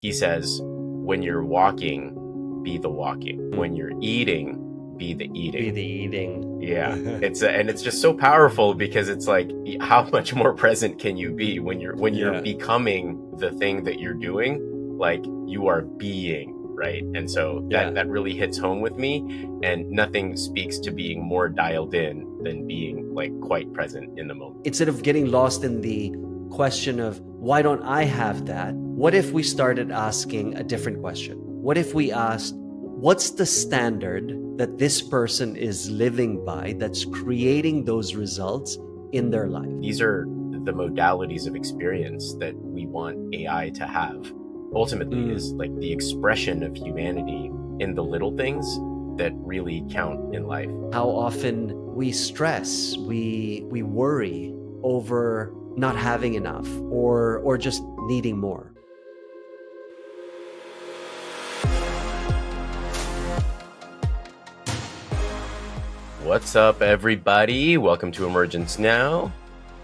He says, when you're walking, be the walking. When you're eating, be the Be eating. the eating. Yeah, and it's just so powerful because it's like, how much more present can you be when you're Yeah. becoming the thing that you're doing? Like, you are being, right? And so Yeah. that really hits home with me, and nothing speaks to being more dialed in than being like quite present in the moment. Instead of getting lost in the question of why don't I have that, what if we started asking a different question? What if we asked, what's the standard that this person is living by that's creating those results in their life? These are the modalities of experience that we want AI to have. Ultimately, is Mm. like the expression of humanity in the little things that really count in life. How often we stress, we worry over not having enough or just needing more. What's up, everybody? Welcome to Emergence Now.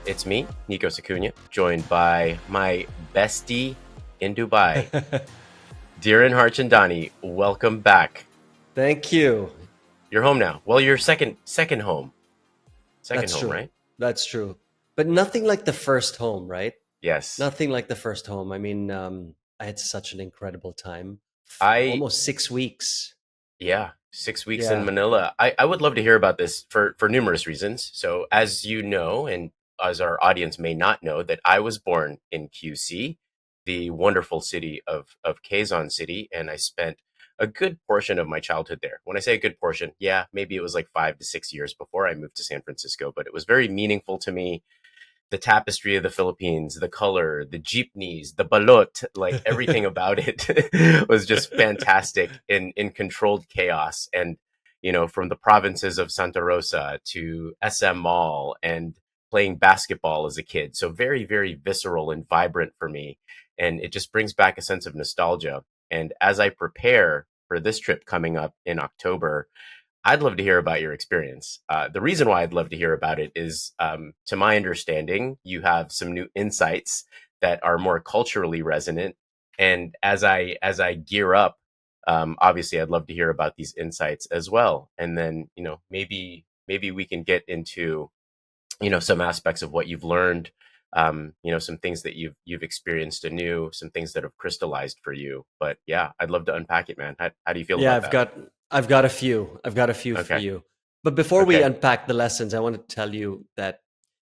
It's me, Nico Sacunia, joined by my bestie in Dubai, Dhiren Harchandani. Welcome back. Thank you. You're home now. Well, you're second That's home, true. right? That's true. But nothing like the first home, right? Yes. Nothing like the first home. I mean, I had such an incredible time. I Almost 6 weeks. Yeah, 6 weeks in Yeah. Manila. I would love to hear about this for numerous reasons. So, as you know, and as our audience may not know, that I was born in QC, the wonderful city of Quezon City, and I spent a good portion of my childhood there. When I say a good portion, yeah, maybe it was like 5 to 6 years before I moved to San Francisco, but it was very meaningful to me. The tapestry of the Philippines, the color, the jeepneys, the balot, like everything about it was just fantastic in controlled chaos. And, from the provinces of Santa Rosa to SM Mall and playing basketball as a kid. So very, very visceral and vibrant for me. And it just brings back a sense of nostalgia. And as I prepare for this trip coming up in October, I'd love to hear about your experience. The reason why I'd love to hear about it is, to my understanding, you have some new insights that are more culturally resonant. And as I gear up, obviously, I'd love to hear about these insights as well. And then, maybe we can get into, some aspects of what you've learned, some things that you've experienced anew, some things that have crystallized for you. But yeah, I'd love to unpack it, man. How do you feel Yeah, about I've that? got I've got a few. I've got a few for Okay. you. But before we Okay. unpack the lessons, I want to tell you that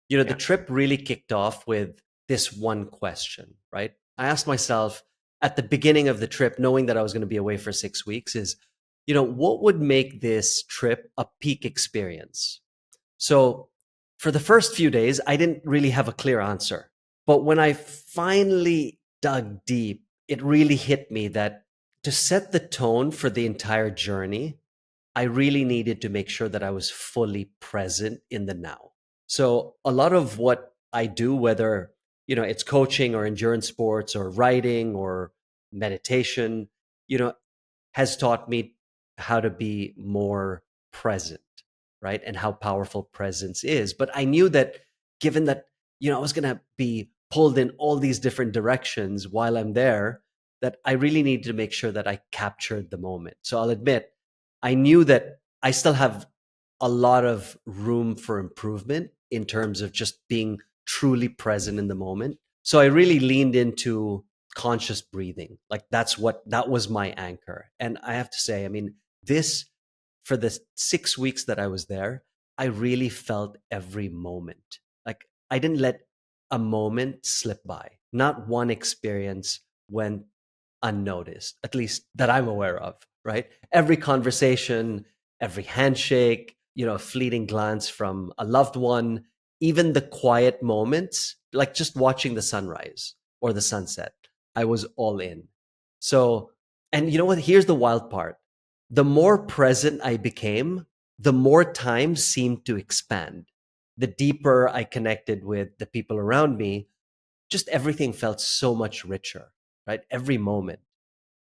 the Yeah. trip really kicked off with this one question, right? I asked myself at the beginning of the trip, knowing that I was going to be away for 6 weeks, is, what would make this trip a peak experience? So for the first few days, I didn't really have a clear answer. But when I finally dug deep, it really hit me that to set the tone for the entire journey, I really needed to make sure that I was fully present in the now. So a lot of what I do, whether it's coaching or endurance sports or writing or meditation, you know, has taught me how to be more present, right? And how powerful presence is. But I knew that given that, I was going to be pulled in all these different directions while I'm there, that I really needed to make sure that I captured the moment. So I'll admit, I knew that I still have a lot of room for improvement in terms of just being truly present in the moment. So I really leaned into conscious breathing. Like that was my anchor. And I have to say, I mean, this for the 6 weeks that I was there, I really felt every moment. Like I didn't let a moment slip by. Not one experience went unnoticed, at least that I'm aware of, right? Every conversation, every handshake, a fleeting glance from a loved one, even the quiet moments, like just watching the sunrise or the sunset, I was all in. So, and you know what? Here's the wild part. The more present I became, the more time seemed to expand. The deeper I connected with the people around me, just everything felt so much richer, right? Every moment,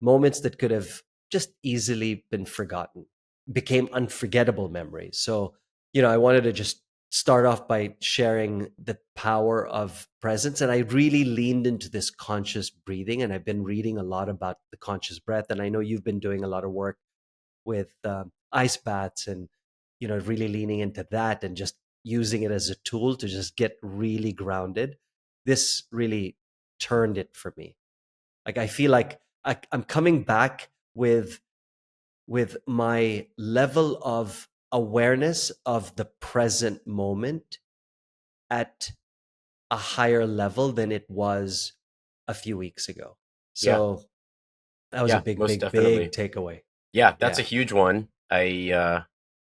moments that could have just easily been forgotten became unforgettable memories. So, I wanted to just start off by sharing the power of presence. And I really leaned into this conscious breathing. And I've been reading a lot about the conscious breath. And I know you've been doing a lot of work with ice baths and, really leaning into that and just using it as a tool to just get really grounded. This really turned it for me. Like I feel like I'm coming back with my level of awareness of the present moment at a higher level than it was a few weeks ago. Yeah. So that was a Yeah, big, most big, big definitely. takeaway. Yeah, that's a Yeah. huge one.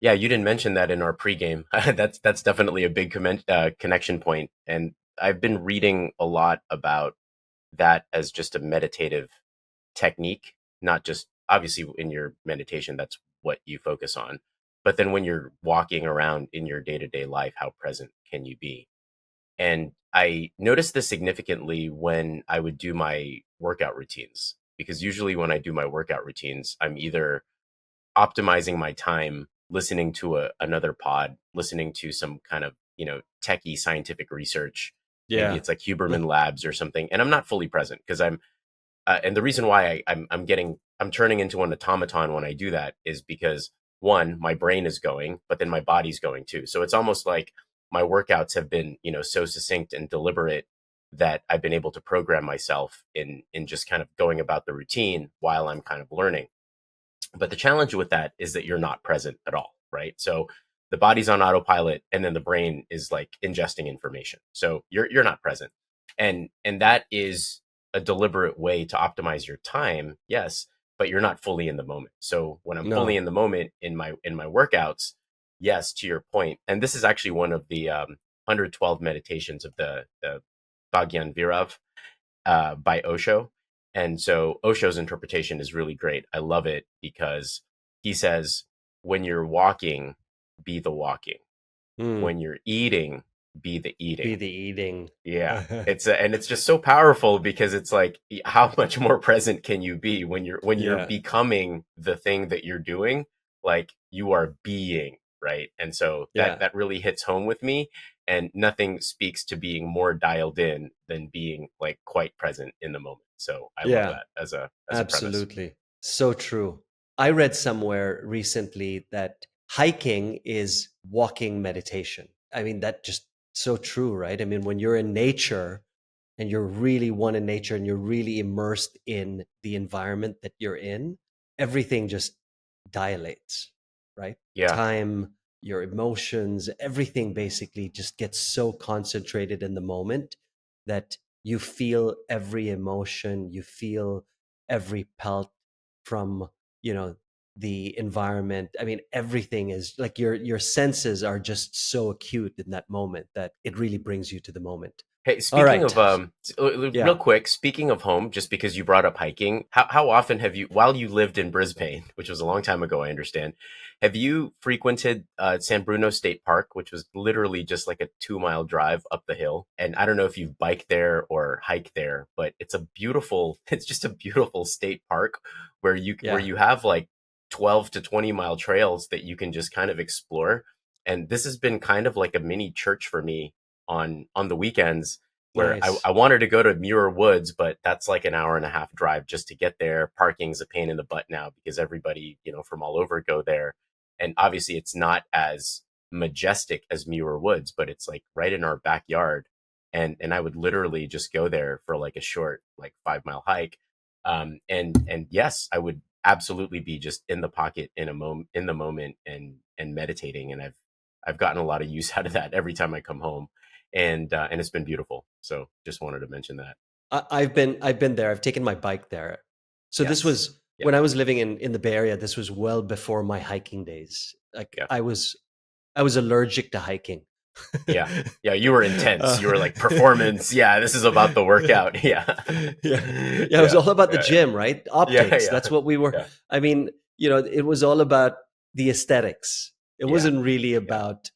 Yeah, you didn't mention that in our pregame. That's definitely a big connection point. And I've been reading a lot about that as just a meditative technique, not just obviously in your meditation, that's what you focus on. But then when you're walking around in your day to day life, how present can you be? And I noticed this significantly when I would do my workout routines, because usually when I do my workout routines, I'm either optimizing my time listening to another pod, listening to some kind of, techie scientific research. Maybe Yeah. it's like Huberman Labs or something. And I'm not fully present because and the reason why I'm turning into an automaton when I do that is because one, my brain is going, but then my body's going too. So it's almost like my workouts have been, so succinct and deliberate that I've been able to program myself in just kind of going about the routine while I'm kind of learning. But the challenge with that is that you're not present at all, right? So the body's on autopilot and then the brain is like ingesting information. So you're not present. And that is a deliberate way to optimize your time, yes, but you're not fully in the moment. So when I'm fully No. in the moment in my workouts, yes, to your point, and this is actually one of the 112 meditations of the Bhagyan Virav by Osho. And so Osho's interpretation is really great. I love it because he says, when you're walking, be the walking. Mm, When you're eating, be the be eating. the eating. Yeah. And it's just so powerful because it's like how much more present can you be when you're Yeah. becoming the thing that you're doing, like you are being, right? And so that Yeah. that really hits home with me, and nothing speaks to being more dialed in than being like quite present in the moment. So I love Yeah. that as a premise. Absolutely. So true. I read somewhere recently that hiking is walking meditation. I mean, that just so true, right? I mean, when you're in nature and you're really one in nature and you're really immersed in the environment that you're in, everything just dilates, right? Yeah. Time, your emotions, everything basically just gets so concentrated in the moment that you feel every emotion, you feel every pelt from, you know, the environment. I mean, everything is like your senses are just so acute in that moment that it really brings you to the moment. Hey, All speaking right. of real Yeah. quick, speaking of home, just because you brought up hiking, how often have you, while you lived in Brisbane, which was a long time ago, I understand, have you frequented San Bruno State Park, which was literally just like a 2 mile drive up the hill? And I don't know if you've biked there or hiked there, but it's just a beautiful state park where Yeah. you have like 12 to 20 mile trails that you can just kind of explore. And this has been kind of like a mini church for me on the weekends where Nice. I wanted to go to Muir Woods, but that's like an hour and a half drive just to get there. Parking's a pain in the butt now because everybody, from all over go there. And obviously it's not as majestic as Muir Woods, but it's like right in our backyard. And I would literally just go there for like a short, like 5 mile hike. And yes, I would absolutely be just in the pocket in the moment and meditating. And I've gotten a lot of use out of that every time I come home, and it's been beautiful. So just wanted to mention that. I've been there. I've taken my bike there. So this Yes. was Yeah. when I was living in the Bay Area. This was well before my hiking days. Like Yeah. I was allergic to hiking. Yeah. Yeah. You were intense. uh, You were like performance. Yeah. This is about the workout. Yeah. yeah, yeah. It was Yeah. all about the Yeah. gym, right? Yeah. Optics. Yeah. That's what we were. Yeah. I mean, it was all about the aesthetics. It Yeah. wasn't really Yeah. about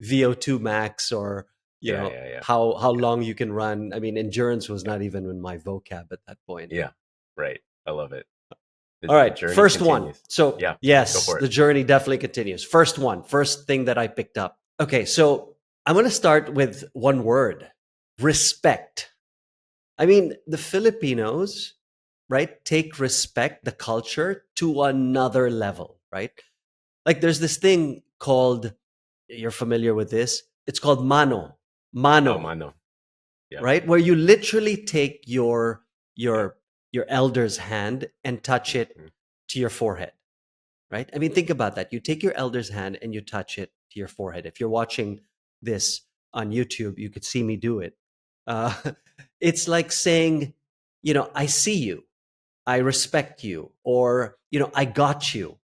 VO2 max or Yeah. Yeah. Yeah. how Yeah. long you can run. I mean, endurance was Yeah. not even in my vocab at that point. Yeah. Right. I love it. The, All the right, journey first one. continues. So, Yeah. Go yes, for it. the journey definitely continues. First thing that I picked up. Okay, so I'm going to start with one word: respect. I mean, the Filipinos, right, take respect, the culture, to another level, right? Like there's this thing called, you're familiar with this, it's called mano. Oh, Mano, mano. Yep. right? Where you literally take Yep. your your elder's hand and touch it Hmm. to your forehead, right? I mean, think about that. You take your elder's hand and you touch it to your forehead. If you're watching this on YouTube, you could see me do it. Uh, it's like saying, I see you, I respect you, or, I got you.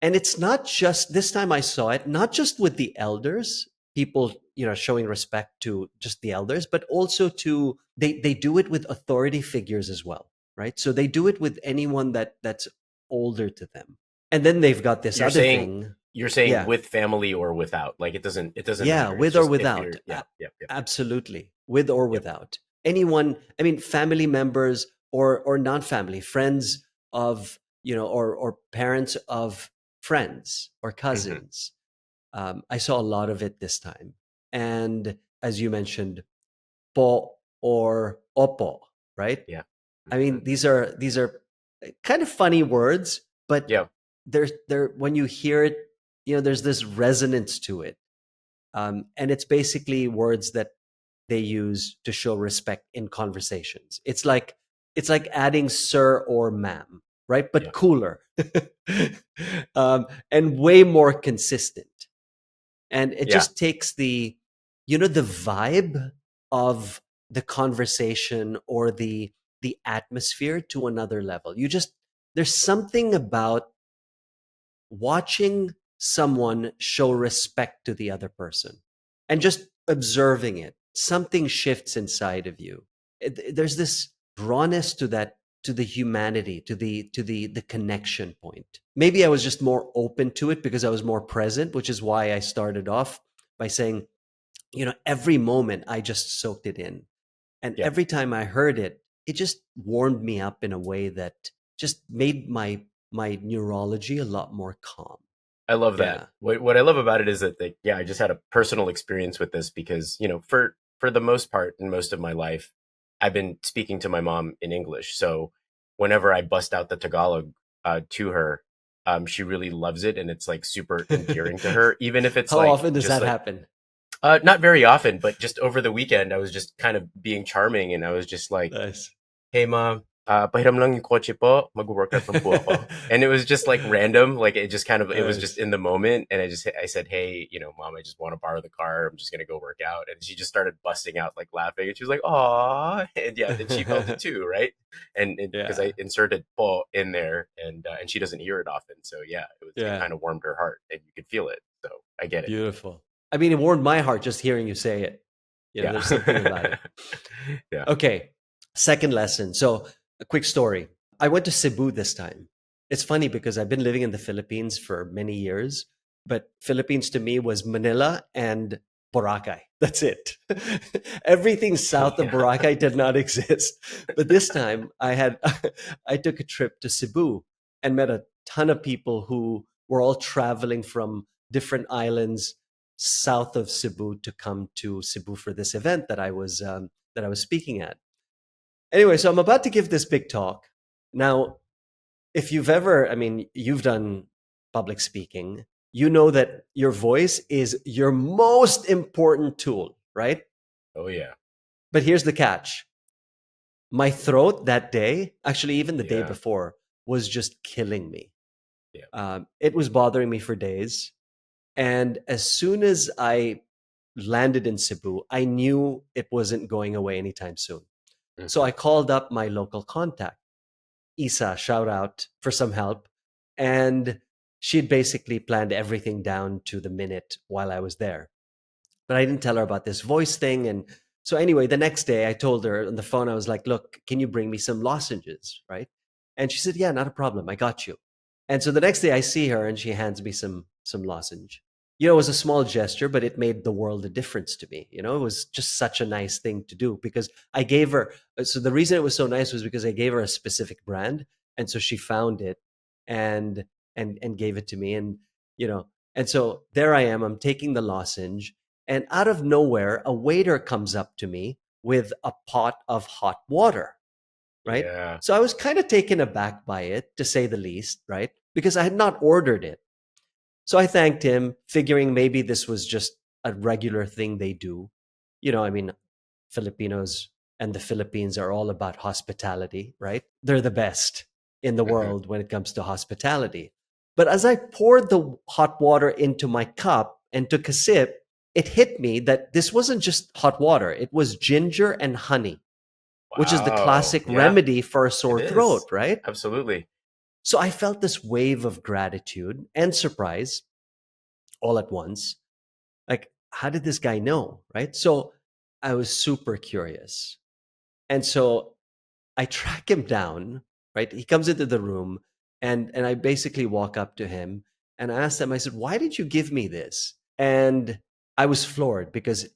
And it's not just this time I saw it, not just with the elders, people, showing respect to just the elders, but also to they do it with authority figures as well, right? So they do it with anyone that's older to them. And then they've got this You're other saying thing. you're saying Yeah. with family or without. Like it doesn't Yeah, matter. It's with or just if without. you're yeah, yep, yep, yep, Absolutely. With or yep. without. Anyone, I mean, family members or non-family, friends of, or parents of friends or Hmm. cousins. I saw a lot of it this time. And as you mentioned, po or opo, right? Yeah. I Hmm. mean, these are kind of funny words, but Yeah. they're when you hear it, there's this resonance to it. And it's basically words that they use to show respect in conversations. It's like adding sir or ma'am, right? But Yeah. cooler, and way more consistent. And it Yeah. just takes the vibe of the conversation or the atmosphere to another level. There's something about watching someone show respect to the other person and just observing it. Something shifts inside of you. There's this rawness to that, to the humanity, to the connection point. Maybe I was just more open to it because I was more present, which is why I started off by saying, every moment I just soaked it in. And Yeah. every time I heard it, it just warmed me up in a way that just made my neurology a lot more calm. I love that. Yeah. What I love about it is that yeah, I just had a personal experience with this because, for the most part in most of my life, I've been speaking to my mom in English. So whenever I bust out the Tagalog to her, she really loves it and it's like super endearing to her, even if it's How like often does just that like happen? not very often, but just over the weekend, I was just kind of being charming and I was just like, Nice. "Hey mom, pahiram lang yung kotse po, mag-workout lang po ako." And it was just like random, like it was just Nice. in the moment. And I said, "Hey, mom, I just want to borrow the car. I'm just gonna go work out." And she just started busting out like laughing, and she was like, "Aw," and yeah, and she felt it too, right? And because Yeah. I inserted po in there, and she doesn't hear it often, so yeah, it Yeah. kind of warmed her heart, and you could feel it. So I get it. Beautiful. I mean, it warmed my heart just hearing you say it. There's something about Yeah, it. yeah. Okay. Second lesson. So, a quick story. I went to Cebu this time. It's funny because I've been living in the Philippines for many years, but Philippines to me was Manila and Boracay. That's it. Everything south of Yeah. Boracay did not exist. But this time I took a trip to Cebu and met a ton of people who were all traveling from different islands south of Cebu to come to Cebu for this event that I was speaking at. Anyway, so I'm about to give this big talk. Now, if you've ever, I mean, you've done public speaking, you know that your voice is your most important tool, right? Oh yeah. But here's the catch: my throat that day, actually, even the day Yeah. before, was just killing me. Yeah. It was bothering me for days. And as soon as I landed in Cebu, I knew it wasn't going away anytime soon. So Hmm. I called up my local contact, Isa, shout out, for some help. And she'd basically planned everything down to the minute while I was there. But I didn't tell her about this voice thing. And so, anyway, the next day I told her on the phone, I was like, look, can you bring me some lozenges? Right. And she said, yeah, not a problem. I got you. And so the next day I see her and she hands me some lozenge. It was a small gesture, but it made the world a difference to me. It was just such a nice thing to do because I gave her. So the reason it was so nice was because I gave her a specific brand, and so she found it and and gave it to me, and you know, and so there I am. I'm taking the lozenge, And out of nowhere, a waiter comes up to me with a pot of hot water, right? Yeah. So I was kind of taken aback by it, to say the least, right? Because I had not ordered it. So I thanked him, figuring maybe this was just a regular thing they do. I mean, Filipinos and the Philippines are all about hospitality, right? They're the best in the Hmm. world when it comes to hospitality. But as I poured the hot water into my cup and took a sip, it hit me that this wasn't just hot water, it was ginger and honey, which is the Wow. classic Yeah, remedy for a it sore throat, is. right? Absolutely. So I felt this wave of gratitude and surprise all at once. Like, how did this guy know? Right. So I was super curious. And so I track him down, right? He comes into the room and I basically walk up to him and I asked him, I said, why did you give me this? And I was floored because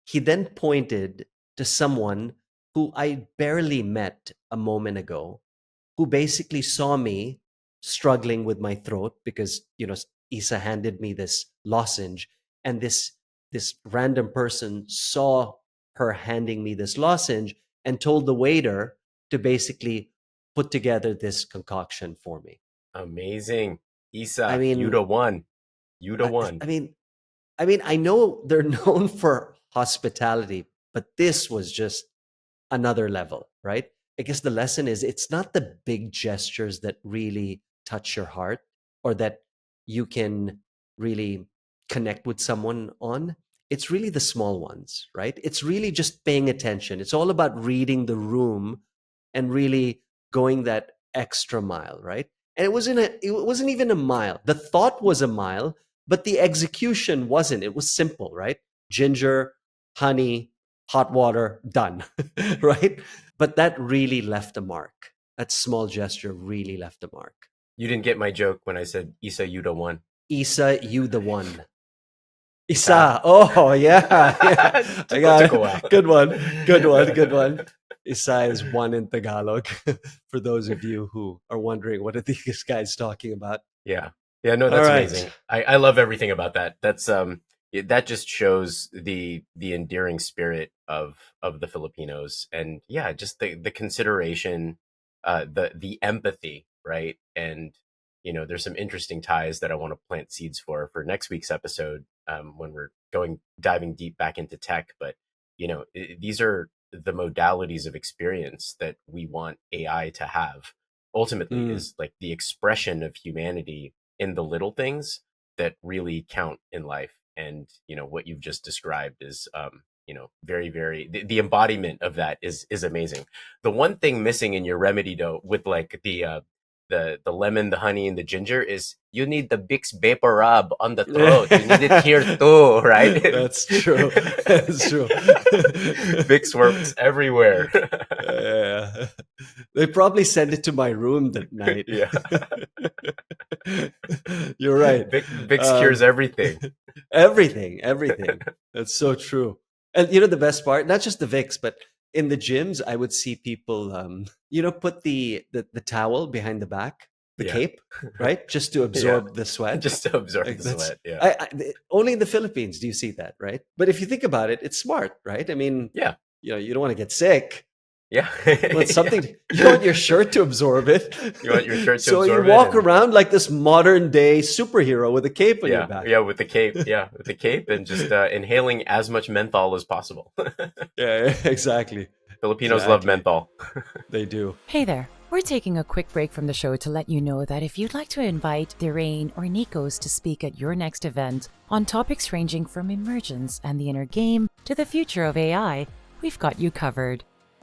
he then pointed to someone who I barely met a moment ago, who basically saw me struggling with my throat because Isa handed me this lozenge, and this random person saw her handing me this lozenge and told the waiter to basically put together this concoction for me. Amazing. I Isa, you mean, the one. You the I, one. I mean, I mean, I know they're known for hospitality, but this was just another level, right? I guess the lesson is it's not the big gestures that really touch your heart or that you can really connect with someone on. It's really the small ones, right? It's really just paying attention. It's all about reading the room and really going that extra mile, right? And it wasn't even a mile. The thought was a mile, but the execution wasn't. It was simple, right? Ginger, honey, hot water, done, right? But that really left a mark. That small gesture really left a mark. You didn't get my joke when I said Isa, you the one. Isa, you the one. Isa. Isa. Oh, yeah. Yeah. I Took got a it. while. Good one. Good one. Good one. Isa is one in Tagalog. For those of you who are wondering, what are these guys talking about? Yeah. Yeah, no, All that's right. amazing. I love everything about that. That just shows the endearing spirit of the Filipinos, and yeah, just the consideration, the empathy, right? And there's some interesting ties that I want to plant seeds for next week's episode, when we're going diving deep back into tech. But these are the modalities of experience that we want AI to have ultimately, Mm, is like the expression of humanity in the little things that really count in life. And what you've just described is very, very, the embodiment of that is amazing. The one thing missing in your remedy, though, with like the lemon, the honey, and the ginger, is you need the Bix Vapor Rub on the throat. You need it here too, right? That's true. That's true. Bix works everywhere. Yeah. They probably send it to my room that night. Yeah. You're right. Bix cures Um, everything. everything, everything. That's so true. And the best part, not just the Vicks, but in the gyms, I would see people, put the towel behind the back, the Yeah. cape, right, just to Yeah. absorb the sweat. Just to absorb Like the that's sweat. Yeah. only in the Philippines do you see that, right? But if you think about it, it's smart, right? I mean, Yeah. you don't want to get sick. Yeah. You want Yeah. something, you want your shirt to absorb it. You want your shirt to So you absorb it, walk and around like this modern day superhero with a cape on your yeah, back. yeah, with the cape. Yeah, with the cape, and just inhaling as much menthol as possible. Yeah, exactly. Filipinos love Exactly. menthol. They do. Hey there. We're taking a quick break from the show to let you know that if you'd like to invite Derain or Nikos to speak at your next event on topics ranging from emergence and the inner game to the future of AI, we've got you covered.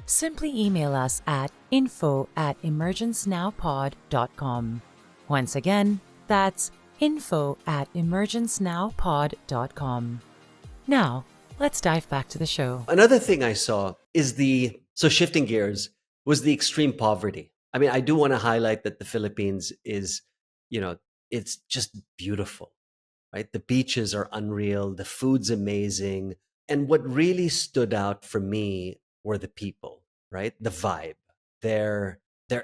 Simply email us at info@emergencenowpod.com. Once again, that's info@emergencenowpod.com. Now, let's dive back to the show. Another thing I saw is so shifting gears, was the extreme poverty. I mean, I do want to highlight that the Philippines is, you know, it's just beautiful, right? The beaches are unreal, the food's amazing. And what really stood out for me were the people, right? The vibe, their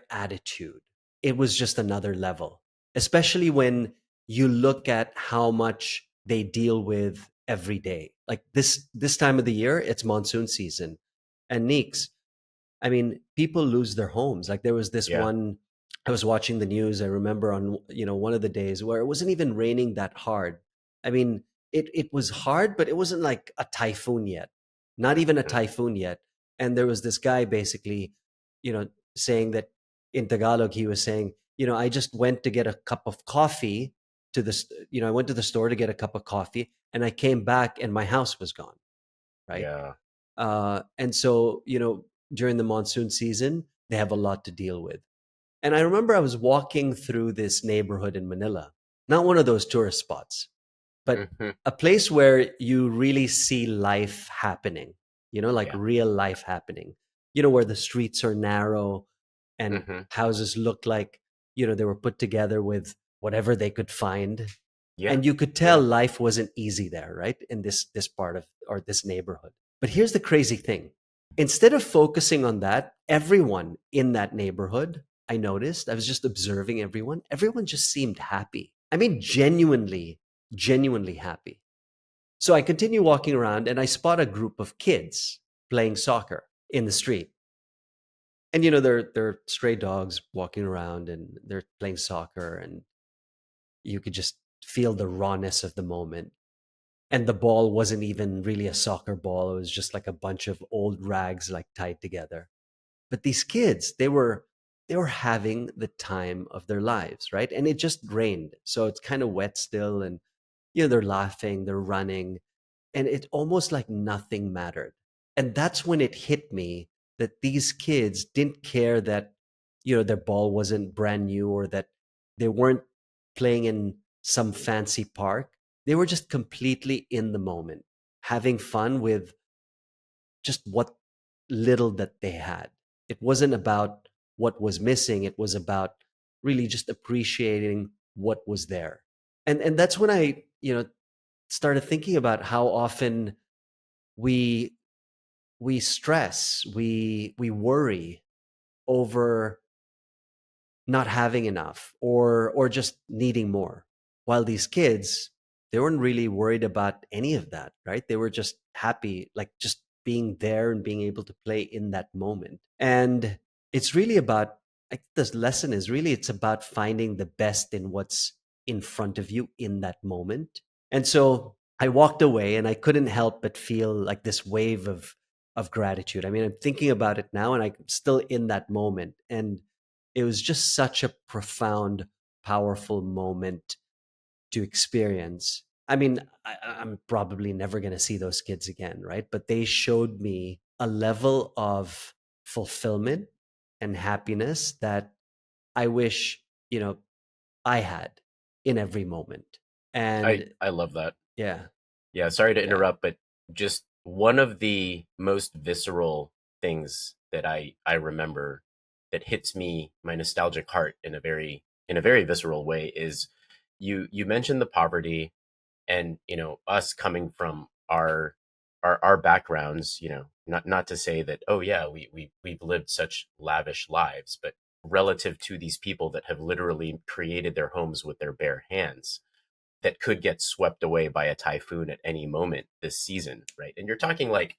attitude. It was just another level, especially when you look at how much they deal with every day. Like this time of the year, it's monsoon season. And Neeks, I mean, people lose their homes. Like there was this Yeah. one, I was watching the news, I remember on, one of the days where it wasn't even raining that hard. I mean, it was hard, but it wasn't like a typhoon yet. Not even a Mhm. typhoon yet. And there was this guy basically, saying that in Tagalog, he was saying, I just went to get a cup of coffee I went to the store to get a cup of coffee and I came back and my house was gone, right? Yeah. And so, during the monsoon season, they have a lot to deal with. And I remember I was walking through this neighborhood in Manila, not one of those tourist spots, but Hmm. a place where you really see life happening, like Yeah. real life happening, where the streets are narrow and Hmm. houses look like, they were put together with whatever they could find. Yeah. And you could tell Yeah. life wasn't easy there, right? In this part of, or this neighborhood. But here's the crazy thing. Instead of focusing on that, everyone in that neighborhood, I noticed, I was just observing everyone just seemed happy. I mean, genuinely happy. So I continue walking around and I spot a group of kids playing soccer in the street. And they're stray dogs walking around and they're playing soccer, and you could just feel the rawness of the moment. And the ball wasn't even really a soccer ball. It was just like a bunch of old rags like tied together. But these kids, they were having the time of their lives, right? And it just rained. So it's kind of wet still, and they're laughing, they're running, and it almost like nothing mattered. And that's when it hit me that these kids didn't care that their ball wasn't brand new, or that they weren't playing in some fancy park. They were just completely in the moment, having fun with just what little that they had. It wasn't about what was missing, it was about really just appreciating what was there. And that's when I, started thinking about how often we we stress, we worry over not having enough, or just needing more. While these kids, they weren't really worried about any of that, right? They were just happy, like just being there and being able to play in that moment. And it's really about, I think this lesson is really, it's about finding the best in what's in front of you in that moment. And so I walked away and I couldn't help but feel like this wave of gratitude. I mean, I'm thinking about it now and I'm still in that moment. And it was just such a profound, powerful moment to experience. I mean, I'm probably never going to see those kids again, right? But they showed me a level of fulfillment and happiness that I wish, I had in every moment. I And I love that. yeah, Yeah, sorry to yeah, interrupt, but just one of the most visceral things that I remember that hits me, my nostalgic heart in a very visceral way is you mentioned the poverty, and us coming from our backgrounds, not to say that, oh yeah, we've lived such lavish lives, but relative to these people that have literally created their homes with their bare hands, that could get swept away by a typhoon at any moment this season, right? And you're talking like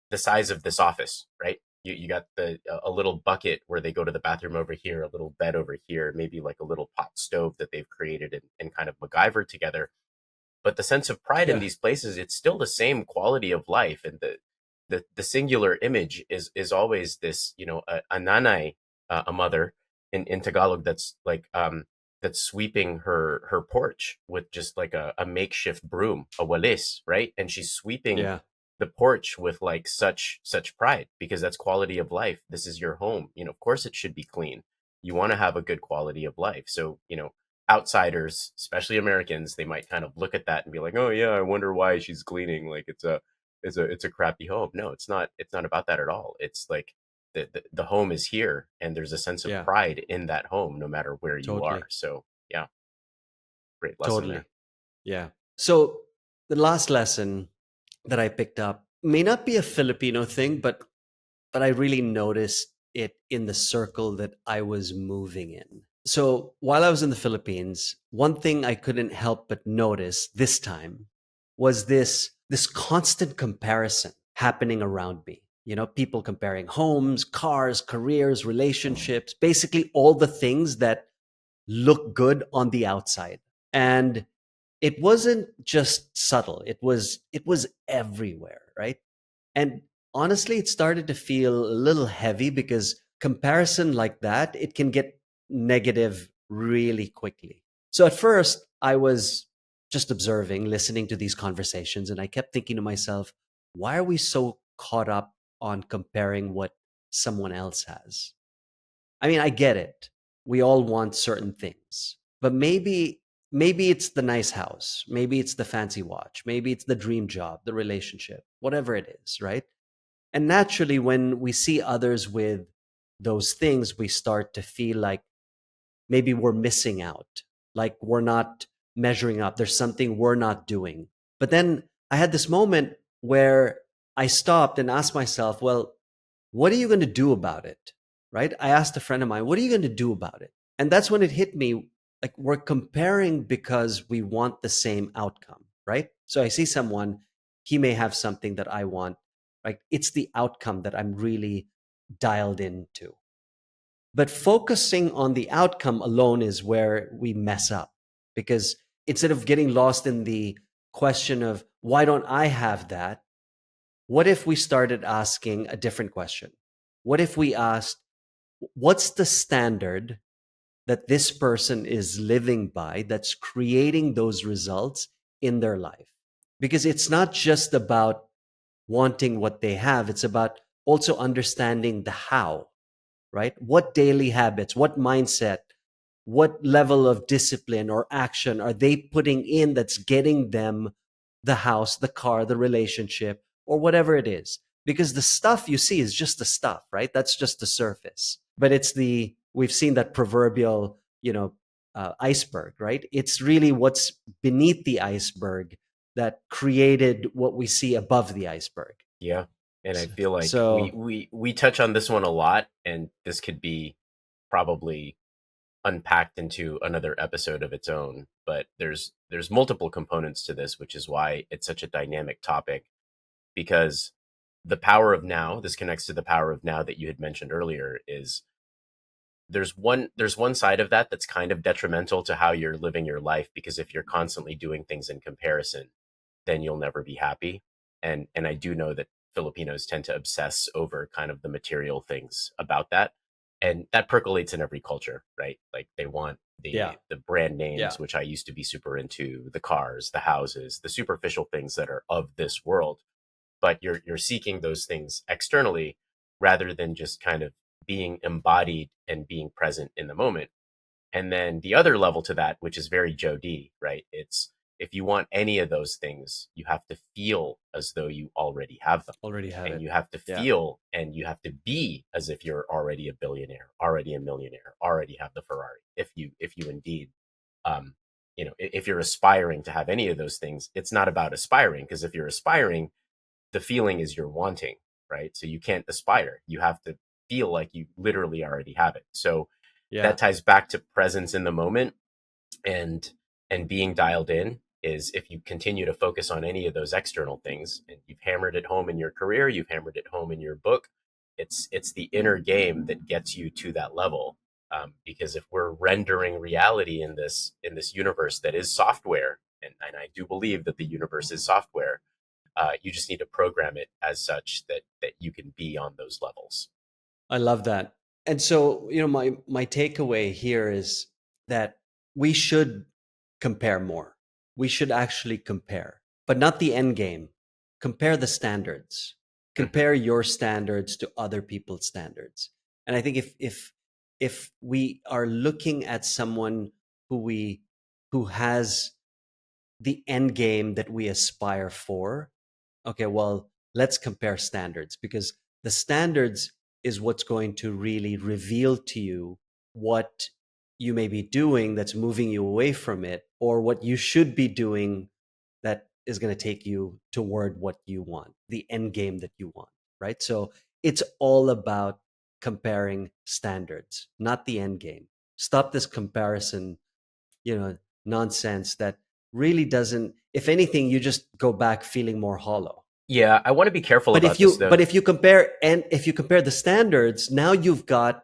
the size of this office, right? You got a little bucket where they go to the bathroom over here, a little bed over here, maybe like a little pot stove that they've created and kind of MacGyver together. But the sense of pride in yeah, these places, it's still the same quality of life, and the singular image is always this, a nanay, a mother in Tagalog, that's like that's sweeping her porch with just like a makeshift broom, a walis, right? And she's sweeping yeah, the porch with like such pride, because that's quality of life. This is your home. Of course it should be clean. You want to have a good quality of life. So, outsiders, especially Americans, they might kind of look at that and be like, "Oh yeah, I wonder why she's cleaning. Like it's a crappy home." No, it's not. It's not about that at all. It's like the home is here, and there's a sense of yeah, pride in that home, no matter where you are. totally, So yeah, great lesson there. totally. Yeah. So the last lesson that I picked up may not be a Filipino thing, but I really noticed it in the circle that I was moving in. So while I was in the Philippines, one thing I couldn't help but notice this time was this constant comparison happening around me. People comparing homes, cars, careers, relationships, basically all the things that look good on the outside. And it wasn't just subtle. It was everywhere, right? And honestly, it started to feel a little heavy because comparison like that, it can get negative really quickly. So at first, I was just observing, listening to these conversations, and I kept thinking to myself, why are we so caught up on comparing what someone else has? I mean, I get it. We all want certain things. But maybe it's the nice house, maybe it's the fancy watch, maybe it's the dream job, the relationship, whatever it is, right? And naturally when we see others with those things, we start to feel like maybe we're missing out, like we're not measuring up. There's something we're not doing. But then I had this moment where I stopped and asked myself, well, what are you going to do about it? Right? I asked a friend of mine, what are you going to do about it? And that's when it hit me, like we're comparing because we want the same outcome, right? So I see someone, he may have something that I want, right? It's the outcome that I'm really dialed into. But focusing on the outcome alone is where we mess up, because instead of getting lost in the question of why don't I have that, what if we started asking a different question? What if we asked, what's the standard that this person is living by that's creating those results in their life? Because it's not just about wanting what they have, it's about also understanding the how, right? What daily habits, what mindset, what level of discipline or action are they putting in that's getting them the house, the car, the relationship, or whatever it is? Because the stuff you see is just the stuff, right? That's just the surface. But we've seen that proverbial, iceberg, right? It's really what's beneath the iceberg that created what we see above the iceberg. Yeah. And I feel like we So, we we touch on this one a lot, and this could be probably unpacked into another episode of its own. But there's multiple components to this, which is why it's such a dynamic topic. Because the power of now, this connects to the power of now that you had mentioned earlier, is there's one side of that that's kind of detrimental to how you're living your life, because if you're constantly doing things in comparison, then you'll never be happy. And I do know that Filipinos tend to obsess over kind of the material things about that. And that percolates in every culture, right? Like they want yeah, the brand yeah, names, which I used to be super into, the cars, the houses, the superficial things that are of this world. But you're seeking those things externally rather than just kind of being embodied and being present in the moment. And then the other level to that, which is very Joe D, right? It's if you want any of those things, you have to feel as though you already have them. already have And it. you have to Yeah. feel and you have to be as if you're already a billionaire, already a millionaire, already have the Ferrari. If you indeed if you're aspiring to have any of those things, it's not about aspiring, because if you're aspiring, the feeling is you're wanting, right? So you can't aspire. You have to feel like you literally already have it. So Yeah. that ties back to presence in the moment, and being dialed in. Is if you continue to focus on any of those external things, and you've hammered it home in your career, you've hammered it home in your book, it's the inner game that gets you to that level. Because if we're rendering reality in this universe that is software, and I do believe that the universe is software, you just need to program it as such that you can be on those levels. I love that. And so, my takeaway here is that we should compare more. We should actually compare, but not the end game. Compare the standards. Mhm. Compare your standards to other people's standards. And I think if we are looking at someone who has the end game that we aspire for, okay, well, let's compare standards, because the standards is what's going to really reveal to you what you may be doing that's moving you away from it, or what you should be doing that is going to take you toward what you want, the end game that you want, right? So it's all about comparing standards, not the end game. Stop this comparison, you know, nonsense that really doesn't, if anything, you just go back feeling more hollow. Yeah, I want to be careful But about this though. if you compare the standards, now you've got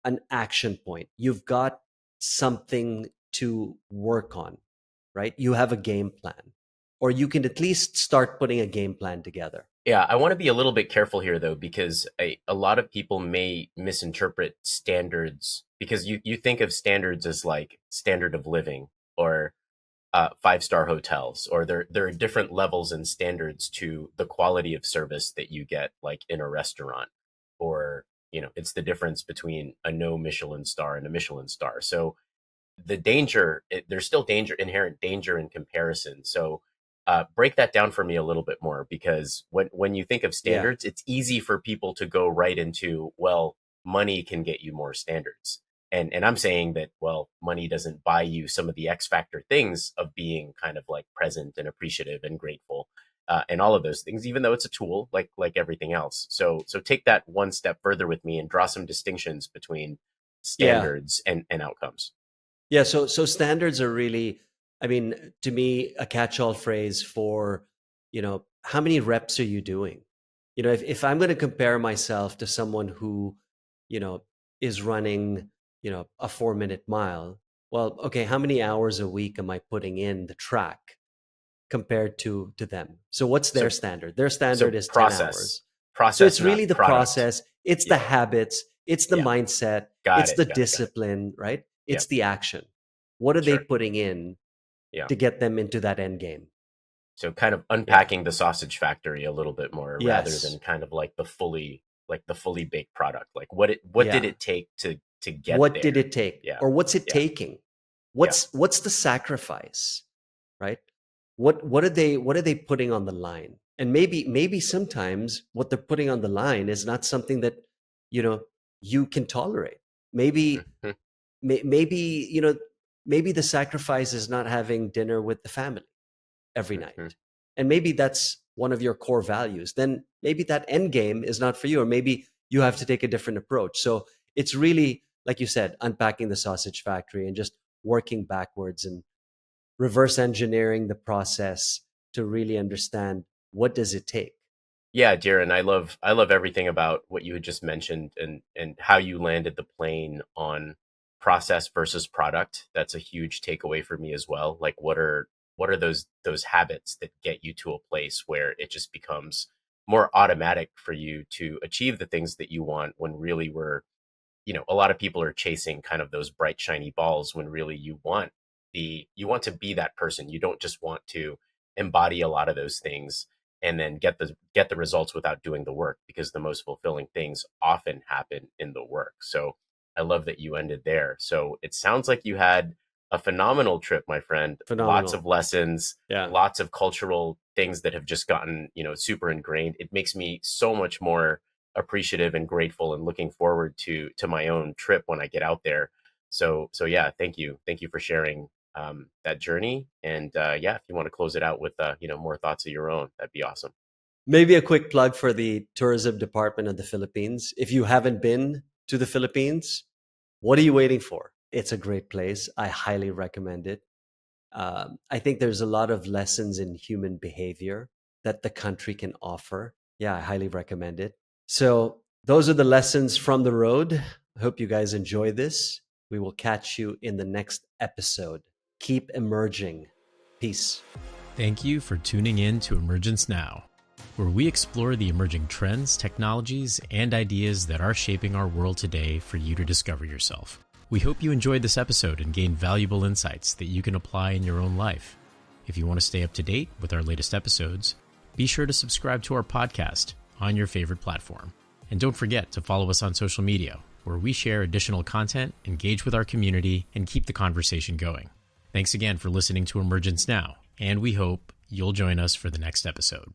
an action point. You've got something to work on, right? You have a game plan, or you can at least start putting a game plan together. Yeah, I want to be a little bit careful here though, because a lot of people may misinterpret standards, because you think of standards as like standard of living or five-star hotels, or there are different levels and standards to the quality of service that you get, like in a restaurant, or it's the difference between a no Michelin star and a Michelin star. So the danger, there's still inherent danger in comparison. So break that down for me a little bit more, because when you think of Yeah. standards, it's easy for people to go right into, well, money can get you more standards. And I'm saying that, well, money doesn't buy you some of the X factor things of being kind of like present and appreciative and grateful, and all of those things, even though it's a tool like everything else. So take that one step further with me and draw some distinctions between Yeah. standards and outcomes. Yeah, so standards are really, I mean, to me, a catch-all phrase for, how many reps are you doing? If I'm going to compare myself to someone who, you know, is running, a 4-minute mile, well, okay, how many hours a week am I putting in the track compared to them? So what's So their standard? Their so standard is 10 process, hours. So process, it's really not the product. process, it's the Yeah, habits, it's the yeah. mindset, Got it's it. the Got it. Got it. discipline, right? Yeah, It's the action. What are they sure. putting in Yeah. to get them into that end game? So kind of Yeah. unpacking the sausage factory a little bit more, rather than Yes. kind of like the fully baked product. Like what did Yeah. it take to get What did there? it take? Yeah. Or what's it Yeah. taking? Yeah. What's the sacrifice? Right? What are they putting on the line? And maybe sometimes what they're putting on the line is not something that you know you can tolerate. Maybe Mhm. maybe maybe the sacrifice is not having dinner with the family every Mhm. night. And maybe that's one of your core values. Then maybe that end game is not for you, or maybe you have to take a different approach. So it's really, like you said, unpacking the sausage factory and just working backwards and reverse engineering the process to really understand what does it take. Yeah, Darren, I love everything about what you had just mentioned, and how you landed the plane on process versus product. That's a huge takeaway for me as well. Like what are those habits that get you to a place where it just becomes more automatic for you to achieve the things that you want, when really a lot of people are chasing kind of those bright shiny balls, when really you want to be that person. You don't just want to embody a lot of those things and then get the results without doing the work, because the most fulfilling things often happen in the work. So I love that you ended there. So it sounds like you had a phenomenal trip, my friend. Lots Phenomenal. of lessons, Yeah. lots of cultural things that have just gotten super ingrained. It makes me so much more appreciative and grateful, and looking forward to my own trip when I get out there. So yeah, thank you for sharing that journey. And yeah, if you want to close it out with more thoughts of your own, that'd be awesome. Maybe a quick plug for the tourism department of the Philippines. If you haven't been to the Philippines, what are you waiting for? It's a great place. I highly recommend it. I think there's a lot of lessons in human behavior that the country can offer. Yeah, I highly recommend it. So, those are the lessons from the road. I hope you guys enjoy this. We will catch you in the next episode. Keep emerging. Peace. Thank you for tuning in to Emergence Now, where we explore the emerging trends, technologies, and ideas that are shaping our world today for you to discover yourself. We hope you enjoyed this episode and gained valuable insights that you can apply in your own life. If you want to stay up to date with our latest episodes, be sure to subscribe to our podcast on your favorite platform. And don't forget to follow us on social media, where we share additional content, engage with our community, and keep the conversation going. Thanks again for listening to Emergence Now, and we hope you'll join us for the next episode.